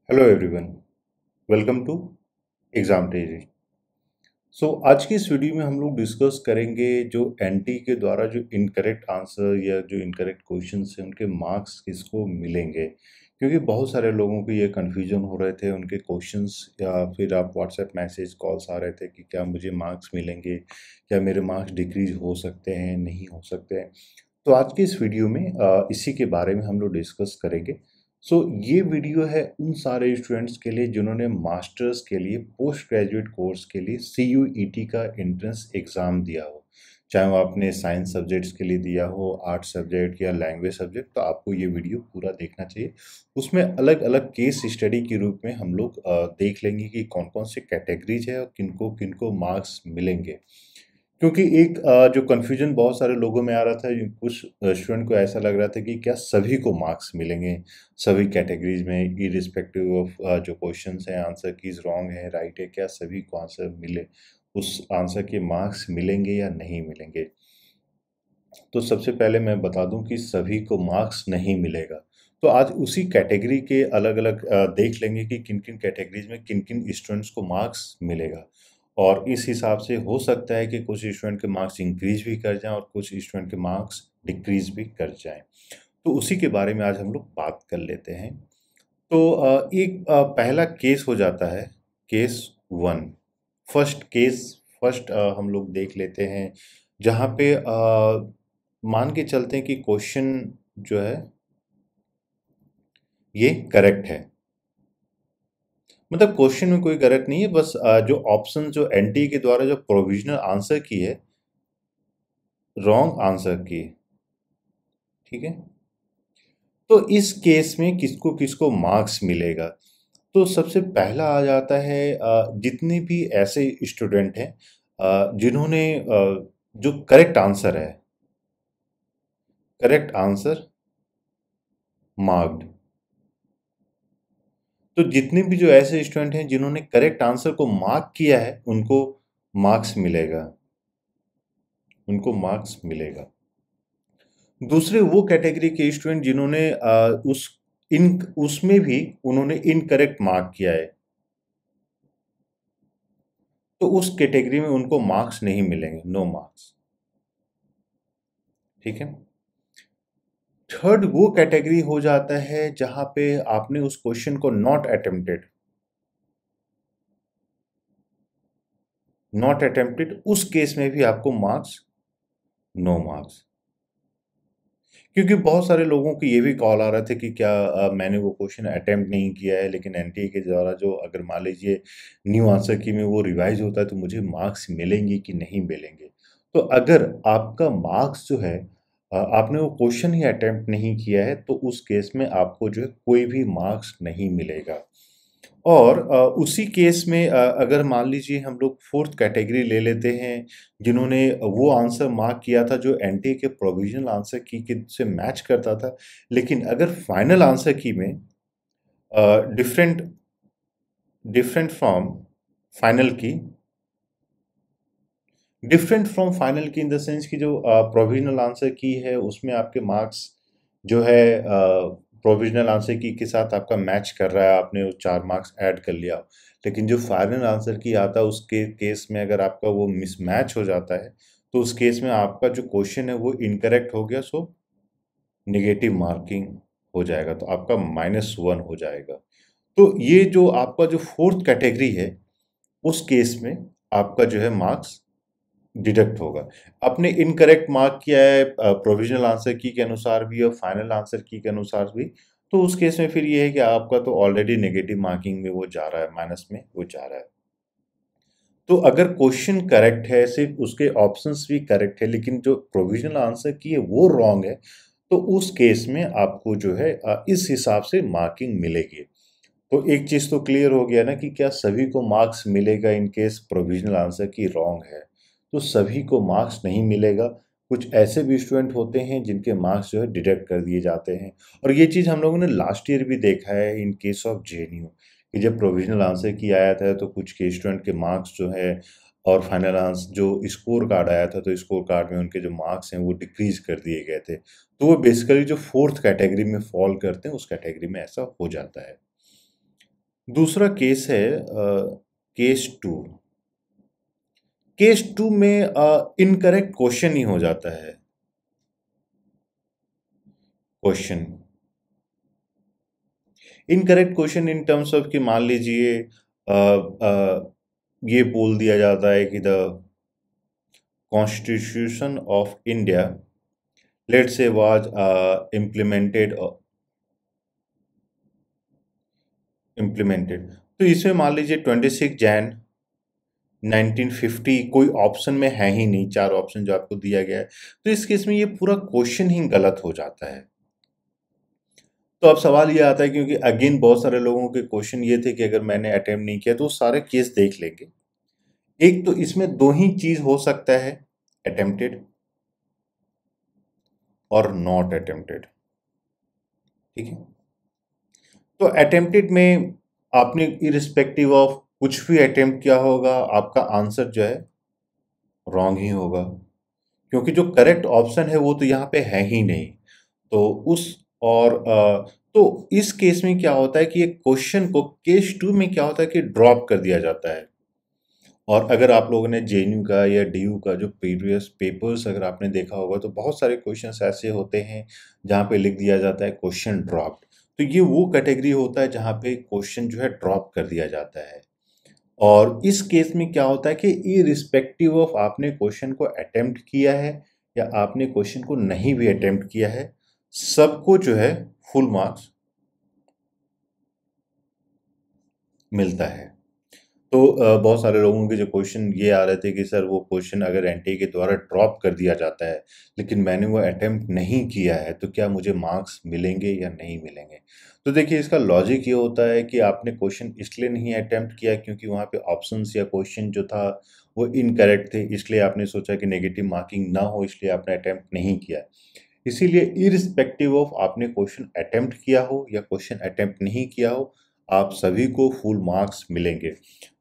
Hello everyone, welcome to exam terry. आज की इस वीडियो में हम लोग डिस्कस करेंगे जो एनटी के द्वारा जो इनकरेक्ट आंसर या जो इनकरेक्ट क्वेश्चंस हैं उनके मार्क्स किसको मिलेंगे। क्योंकि बहुत सारे लोगों को ये कन्फ्यूजन हो रहे थे उनके क्वेश्चंस या फिर आप व्हाट्सएप मैसेज कॉल्स आ रहे थे कि क्या मुझे मार्क्स मिलेंगे, क्या मेरे मार्क्स डिक्रीज हो सकते हैं, नहीं हो सकते हैं। तो आज की इस वीडियो में इसी के बारे में हम लोग डिस्कस करेंगे। ये वीडियो है उन सारे स्टूडेंट्स के लिए जिन्होंने मास्टर्स के लिए पोस्ट ग्रेजुएट कोर्स के लिए CUET का एंट्रेंस एग्ज़ाम दिया हो। चाहे वो आपने साइंस सब्जेक्ट्स के लिए दिया हो, आर्ट सब्जेक्ट या लैंग्वेज सब्जेक्ट, तो आपको ये वीडियो पूरा देखना चाहिए। उसमें अलग-अलग केस स्टडी के रूप में हम लोग देख लेंगे कि कौन-कौन से कैटेगरीज है और किनको-किनको मार्क्स मिलेंगे। क्योंकि एक जो कन्फ्यूजन बहुत सारे लोगों में आ रहा था, कुछ स्टूडेंट को ऐसा लग रहा था कि क्या सभी को मार्क्स मिलेंगे सभी कैटेगरीज में, इरिस्पेक्टिव ऑफ जो क्वेश्चंस हैं, आंसर कीज रॉन्ग है राइट है, क्या सभी को आंसर मिले, उस आंसर के मार्क्स मिलेंगे या नहीं मिलेंगे। तो सबसे पहले मैं बता दूं कि सभी को मार्क्स नहीं मिलेगा। तो आज उसी कैटेगरी के अलग अलग देख लेंगे कि किन किन कैटेगरीज में किन किन स्टूडेंट्स को मार्क्स मिलेगा। और इस हिसाब से हो सकता है कि कुछ स्टूडेंट के मार्क्स इंक्रीज भी कर जाएं और कुछ स्टूडेंट के मार्क्स डिक्रीज भी कर जाएं। तो उसी के बारे में आज हम लोग बात कर लेते हैं। तो एक पहला केस हो जाता है, केस वन। फर्स्ट हम लोग देख लेते हैं, जहाँ पे मान के चलते हैं कि क्वेश्चन जो है ये करेक्ट है। मतलब क्वेश्चन में कोई गलत नहीं है, बस जो ऑप्शन जो एनटी के द्वारा जो प्रोविजनल आंसर की है, रॉन्ग आंसर की है। ठीक है, तो इस केस में किसको किसको मार्क्स मिलेगा। तो सबसे पहला आ जाता है जितने भी ऐसे स्टूडेंट हैं जिन्होंने जो करेक्ट आंसर है, करेक्ट आंसर मार्क्ड। तो जितने भी जो ऐसे स्टूडेंट हैं जिन्होंने करेक्ट आंसर को मार्क किया है, उनको मार्क्स मिलेगा, उनको मार्क्स मिलेगा। दूसरे वो कैटेगरी के स्टूडेंट जिन्होंने उसमें भी उन्होंने इनकरेक्ट मार्क किया है, तो उस कैटेगरी में उनको मार्क्स नहीं मिलेंगे, नो मार्क्स। ठीक है। थर्ड वो कैटेगरी हो जाता है जहां पे आपने उस क्वेश्चन को नॉट अटेम्प्टेड, उस केस में भी आपको मार्क्स, नो मार्क्स। क्योंकि बहुत सारे लोगों को ये भी कॉल आ रहा था कि क्या मैंने वो क्वेश्चन अटेम्प्ट नहीं किया है, लेकिन एनटीए के द्वारा जो अगर मान लीजिए न्यू आंसर की में वो रिवाइज होता है तो मुझे मार्क्स मिलेंगे कि नहीं मिलेंगे। तो अगर आपका मार्क्स जो है, आपने वो क्वेश्चन ही अटेम्प्ट नहीं किया है, तो उस केस में आपको जो है कोई भी मार्क्स नहीं मिलेगा। और उसी केस में अगर मान लीजिए हम लोग फोर्थ कैटेगरी ले लेते हैं, जिन्होंने वो आंसर मार्क किया था जो एनटीए के प्रोविजनल आंसर की के से मैच करता था, लेकिन अगर फाइनल आंसर की में डिफरेंट डिफरेंट फ्रॉम फाइनल की डिफरेंट फ्रॉम फाइनल की इन द सेंस कि जो प्रोविजनल आंसर की है उसमें आपके मार्क्स जो है प्रोविजनल आंसर की के साथ आपका मैच कर रहा है, आपने वो 4 मार्क्स ऐड कर लिया। लेकिन जो फाइनल आंसर की आता है उसके केस में अगर आपका वो मिसमैच हो जाता है, तो उस केस में आपका जो क्वेश्चन है वो इनकरेक्ट हो गया, सो नेगेटिव मार्किंग हो जाएगा, तो आपका -1 हो जाएगा। तो ये जो आपका जो फोर्थ कैटेगरी है, उस केस में आपका जो है मार्क्स डिडक्ट होगा। आपने इनकरेक्ट मार्क किया है प्रोविजनल आंसर की के अनुसार भी और फाइनल आंसर की के अनुसार भी, तो उस केस में फिर ये है कि आपका तो ऑलरेडी नेगेटिव मार्किंग में वो जा रहा है, माइनस में वो जा रहा है। तो अगर क्वेश्चन करेक्ट है, सिर्फ उसके ऑप्शंस भी करेक्ट है, लेकिन जो प्रोविजनल आंसर की है वो रॉन्ग है, तो उस केस में आपको जो है इस हिसाब से मार्किंग मिलेगी। तो एक चीज तो क्लियर हो गया ना कि क्या सभी को मार्क्स मिलेगा इन केस प्रोविजनल आंसर की रॉन्ग है। तो सभी को मार्क्स नहीं मिलेगा। कुछ ऐसे भी स्टूडेंट होते हैं जिनके मार्क्स जो है डिडक्ट कर दिए जाते हैं। और ये चीज़ हम लोगों ने लास्ट ईयर भी देखा है इन केस ऑफ जेएनयू, कि जब प्रोविजनल आंसर की आया था तो कुछ के स्टूडेंट के मार्क्स जो है और फाइनल आंसर जो स्कोर कार्ड आया था, तो स्कोर कार्ड में उनके जो मार्क्स हैं वो डिक्रीज कर दिए गए थे। तो वो बेसिकली जो फोर्थ कैटेगरी में फॉल करते हैं, उस कैटेगरी में ऐसा हो जाता है। दूसरा केस है केस 2। केस 2 में इनकरेक्ट क्वेश्चन ही हो जाता है। Question incorrect question in terms of कि मान लीजिए ये बोल दिया जाता है कि the constitution of India let's say was implemented. तो इसमें मान लीजिए 26 जैन 1950 कोई ऑप्शन में है ही नहीं, 4 ऑप्शन जो आपको दिया गया है, तो इस केस में ये पूरा क्वेश्चन ही गलत हो जाता है। तो अब सवाल ये आता है, क्योंकि अगेन बहुत सारे लोगों के क्वेश्चन ये थे कि अगर मैंने अटेम्प्ट नहीं किया तो सारे केस देख लेंगे। एक तो इसमें दो ही चीज हो सकता है, अटेम्प्टेड और नॉट अटेम्प्टेड। ठीक है, तो अटेम्प्टेड में आपने इरिस्पेक्टिव ऑफ कुछ भी अटेम्प्ट किया होगा, आपका आंसर जो है रॉन्ग ही होगा, क्योंकि जो करेक्ट ऑप्शन है वो तो यहाँ पे है ही नहीं। तो उस और तो इस केस में क्या होता है कि एक क्वेश्चन को केस 2 में क्या होता है कि ड्रॉप कर दिया जाता है। और अगर आप लोगों ने जेएनयू का या डीयू का जो प्रीवियस पेपर्स अगर आपने देखा होगा, तो बहुत सारे क्वेश्चंस ऐसे होते हैं जहाँ पे लिख दिया जाता है क्वेश्चन ड्रॉप्ड। तो ये वो कैटेगरी होता है जहाँ पे क्वेश्चन जो है ड्रॉप कर दिया जाता है। और इस केस में क्या होता है कि इरिस्पेक्टिव ऑफ आपने क्वेश्चन को अटेम्प्ट किया है या आपने क्वेश्चन को नहीं भी अटेम्प्ट किया है, सबको जो है फुल मार्क्स मिलता है। तो बहुत सारे लोगों के जो क्वेश्चन ये आ रहे थे कि सर वो क्वेश्चन अगर एनटीए के द्वारा ड्रॉप कर दिया जाता है लेकिन मैंने वो अटेम्प्ट नहीं किया है, तो क्या मुझे मार्क्स मिलेंगे या नहीं मिलेंगे। तो देखिए, इसका लॉजिक ये होता है कि आपने क्वेश्चन इसलिए नहीं अटेम्प्ट किया क्योंकि वहाँ पे ऑप्शंस या क्वेश्चन जो था वो इनकरेक्ट थे, इसलिए आपने सोचा कि नेगेटिव मार्किंग ना हो, इसलिए आपने अटेम्प्ट नहीं किया। इसीलिए इरिस्पेक्टिव ऑफ आपने क्वेश्चन अटेम्प्ट किया हो या क्वेश्चन अटेम्प्ट नहीं किया हो, आप सभी को फुल मार्क्स मिलेंगे।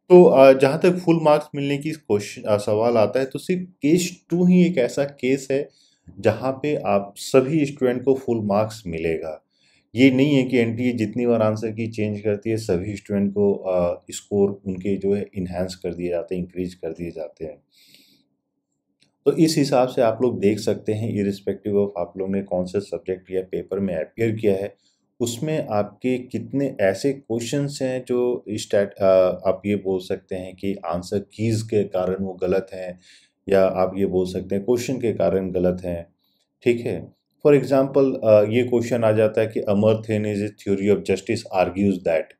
तो जहाँ तक फुल मार्क्स मिलने की क्वेश्चन सवाल आता है, तो सिर्फ केस 2 ही एक ऐसा केस है जहाँ पे आप सभी स्टूडेंट को फुल मार्क्स मिलेगा। ये नहीं है कि एनटीए जितनी बार आंसर की चेंज करती है सभी स्टूडेंट को स्कोर उनके जो है इन्हांस कर दिए जाते हैं, इंक्रीज कर दिए जाते हैं। तो इस हिसाब से आप लोग देख सकते हैं, इरिस्पेक्टिव ऑफ आप लोग ने कौन से सब्जेक्ट या पेपर में अपियर किया है, उसमें आपके कितने ऐसे क्वेश्चंस हैं जो आप ये बोल सकते हैं कि आंसर कीज के कारण वो गलत हैं, या आप ये बोल सकते हैं क्वेश्चन के कारण गलत हैं। ठीक है, फॉर एग्जांपल ये क्वेश्चन आ जाता है कि Amartya is a theory of justice argues that.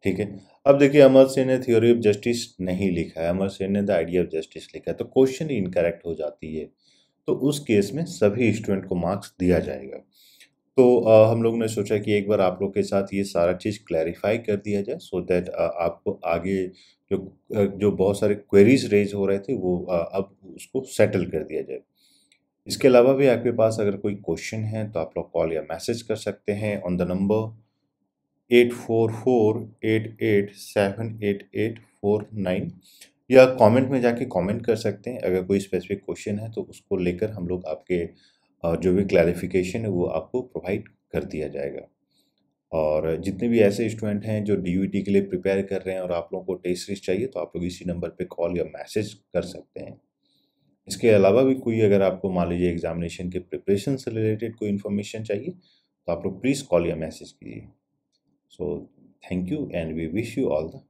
ठीक है, अब देखिए, अमर सिंह ने थ्योरी ऑफ जस्टिस नहीं लिखा है, अमर सिंह ने द आइडिया ऑफ जस्टिस लिखा है, तो क्वेश्चन ही इनकरेक्ट हो जाती है। तो उस केस में सभी स्टूडेंट को मार्क्स दिया जाएगा। तो हम लोग ने सोचा कि एक बार आप लोग के साथ ये सारा चीज़ क्लैरिफाई कर दिया जाए, सो दैट आपको आगे जो बहुत सारे क्वेरीज रेज हो रहे थे वो अब उसको सेटल कर दिया जाए। इसके अलावा भी आपके पास अगर कोई क्वेश्चन है तो आप लोग कॉल या मैसेज कर सकते हैं ऑन द नंबर 8448878849, या कमेंट में जाके कमेंट कर सकते हैं। अगर कोई स्पेसिफिक क्वेश्चन है तो उसको लेकर हम लोग आपके जो भी क्लैरिफिकेशन है वो आपको प्रोवाइड कर दिया जाएगा। और जितने भी ऐसे स्टूडेंट हैं जो डीयूटी के लिए प्रिपेयर कर रहे हैं और आप लोगों को टेस्ट सीरीज चाहिए, तो आप लोग इसी नंबर पे कॉल या मैसेज कर सकते हैं। इसके अलावा भी कोई अगर आपको मान लीजिए एग्जामिनेशन के प्रिपरेशन से रिलेटेड कोई इन्फॉर्मेशन चाहिए, तो आप लोग प्लीज़ कॉल या मैसेज कीजिए। So thank you and we wish you all the